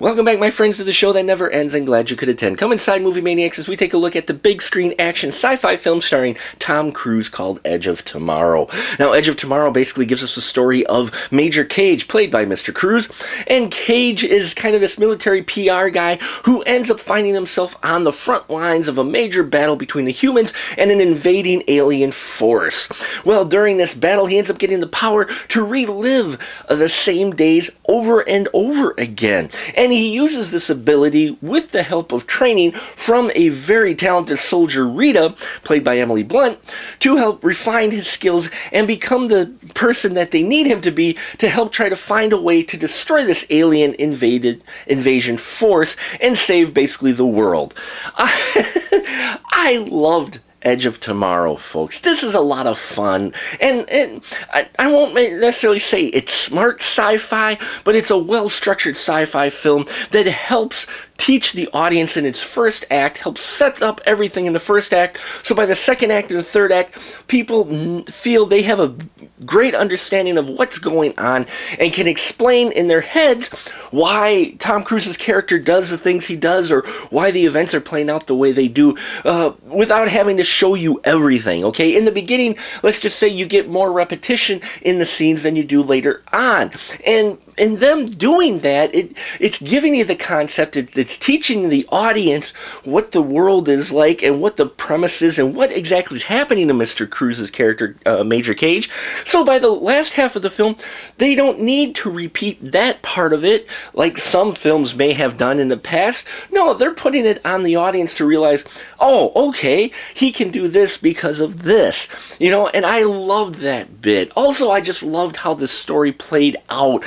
Welcome back, my friends, to the show that never ends, and glad you could attend. Come inside, Movie Maniacs, as we take a look at the big screen action sci-fi film starring Tom Cruise called Edge of Tomorrow. Now, Edge of Tomorrow basically gives us a story of Major Cage, played by Mr. Cruise, and Cage is kind of this military PR guy who ends up finding himself on the front lines of a major battle between the humans and an invading alien force. Well, during this battle, he ends up getting the power to relive the same days over and over again. And he uses this ability with the help of training from a very talented soldier, Rita, played by Emily Blunt, to help refine his skills and become the person that they need him to be to help try to find a way to destroy this alien invasion force and save basically the world. I loved Edge of Tomorrow, folks. This is a lot of fun, and I won't necessarily say it's smart sci-fi, but it's a well-structured sci-fi film that helps teach the audience in its first act, helps set up everything in the first act, so by the second act and the third act, people feel they have a great understanding of what's going on and can explain in their heads why Tom Cruise's character does the things he does or why the events are playing out the way they do without having to show you everything, okay? In the beginning, let's just say you get more repetition in the scenes than you do later on. And in them doing that, it's giving you the concept, it's teaching the audience what the world is like and what the premise is and what exactly is happening to Mr. Cruise's character, Major Cage. So by the last half of the film, they don't need to repeat that part of it like some films may have done in the past. No, they're putting it on the audience to realize, oh, okay, he can do this because of this. You know, and I loved that bit. Also, I just loved how the story played out.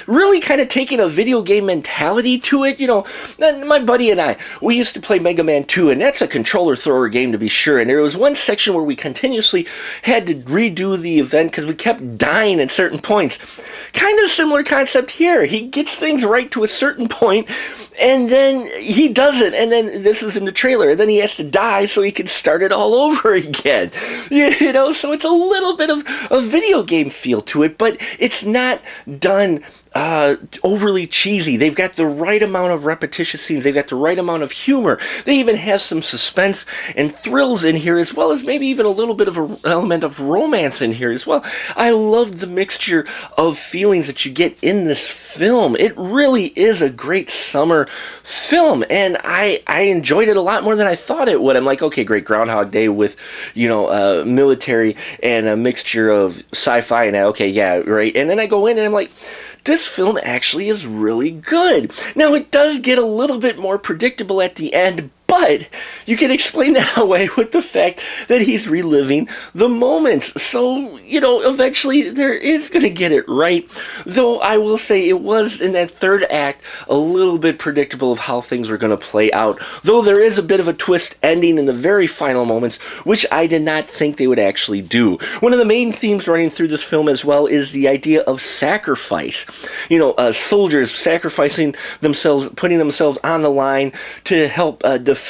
Really kind of taking a video game mentality to it. You know, my buddy and I, we used to play Mega Man 2, and that's a controller thrower game to be sure. And there was one section where we continuously had to redo the event because we kept dying at certain points. Kind of similar concept here. He gets things right to a certain point, and then he doesn't, and then this is in the trailer, and then he has to die so he can start it all over again. You know, so it's a little bit of a video game feel to it, but it's not done overly cheesy. They've got the right amount of repetitious scenes. They've got the right amount of humor. They even have some suspense and thrills in here, as well as maybe even a little bit of an element of romance in here as well. I loved the mixture of feelings that you get in this film. It really is a great summer film, and I enjoyed it a lot more than I thought it would. I'm like, okay, great, Groundhog Day with, you know, military and a mixture of sci-fi, and okay, yeah, right. And then I go in and I'm like, this film actually is really good. Now, it does get a little bit more predictable at the end, but you can explain that away with the fact that he's reliving the moments. So, you know, eventually there is going to get it right. Though I will say it was in that third act a little bit predictable of how things were going to play out. Though there is a bit of a twist ending in the very final moments, which I did not think they would actually do. One of the main themes running through this film as well is the idea of sacrifice. You know, soldiers sacrificing themselves, putting themselves on the line to help defend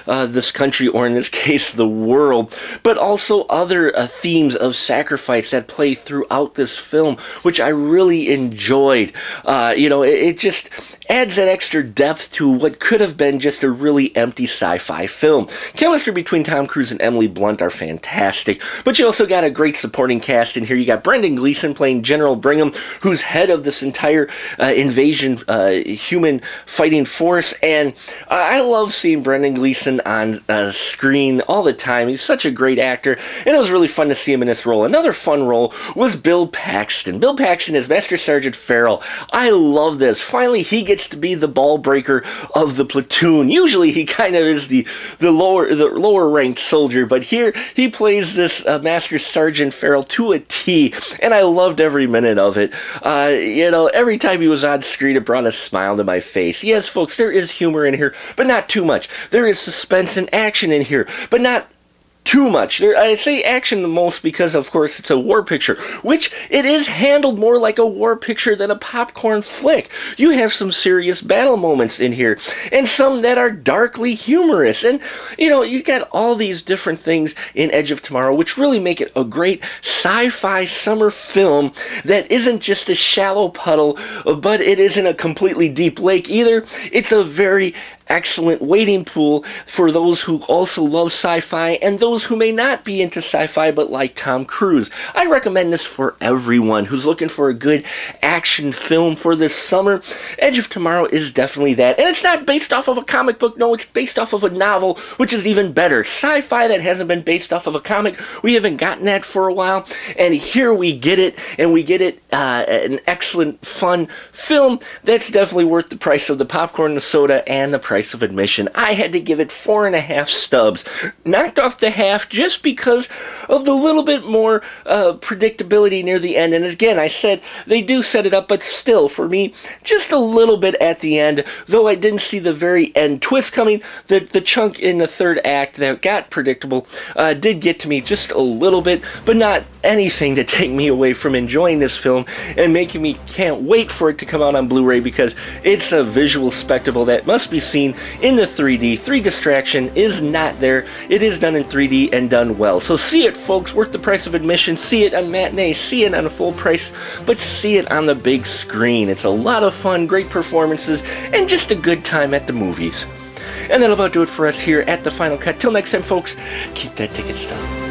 this country, or in this case, the world, but also other themes of sacrifice that play throughout this film, which I really enjoyed. You know, it just adds that extra depth to what could have been just a really empty sci-fi film. Chemistry between Tom Cruise and Emily Blunt are fantastic, but you also got a great supporting cast in here. You got Brendan Gleeson playing General Brigham, who's head of this entire invasion human fighting force, and I love seeing seeing Brendan Gleeson on screen all the time. He's such a great actor, and it was really fun to see him in this role. Another fun role was Bill Paxton. Bill Paxton as Master Sergeant Farrell. I love this. Finally, he gets to be the ball breaker of the platoon. Usually, he kind of is the lower ranked soldier, but here he plays this Master Sergeant Farrell to a T, and I loved every minute of it. Every time he was on screen, it brought a smile to my face. Yes, folks, there is humor in here, but not too much. There is suspense and action in here, but not too much. I say action the most because, of course, it's a war picture, which it is handled more like a war picture than a popcorn flick. You have some serious battle moments in here, and some that are darkly humorous. And, you got all these different things in Edge of Tomorrow, which really make it a great sci-fi summer film that isn't just a shallow puddle, but it isn't a completely deep lake either. It's a very excellent wading pool for those who also love sci-fi and those who may not be into sci-fi but like Tom Cruise. I recommend this for everyone who's looking for a good action film for this summer. Edge of Tomorrow is definitely that. And it's not based off of a comic book. No, it's based off of a novel, which is even better. Sci-fi that hasn't been based off of a comic, we haven't gotten that for a while. And here we get it, and we get it an excellent, fun film that's definitely worth the price of the popcorn, the soda, and the price of admission. I had to give it 4.5 stubs, knocked off the half just because of the little bit more predictability near the end. And again, I said they do set it up, but still, for me, just a little bit at the end, though I didn't see the very end twist coming. The chunk in the third act that got predictable did get to me just a little bit, but not anything to take me away from enjoying this film and making me can't wait for it to come out on Blu-ray, because it's a visual spectacle that must be seen in the 3D. 3 distraction is not there. It is done in 3D and done well. So see it, folks. Worth the price of admission. See it on matinee. See it on a full price, but see it on the big screen. It's a lot of fun, great performances, and just a good time at the movies. And that'll about do it for us here at The Final Cut. Till next time, folks, keep that ticket stub.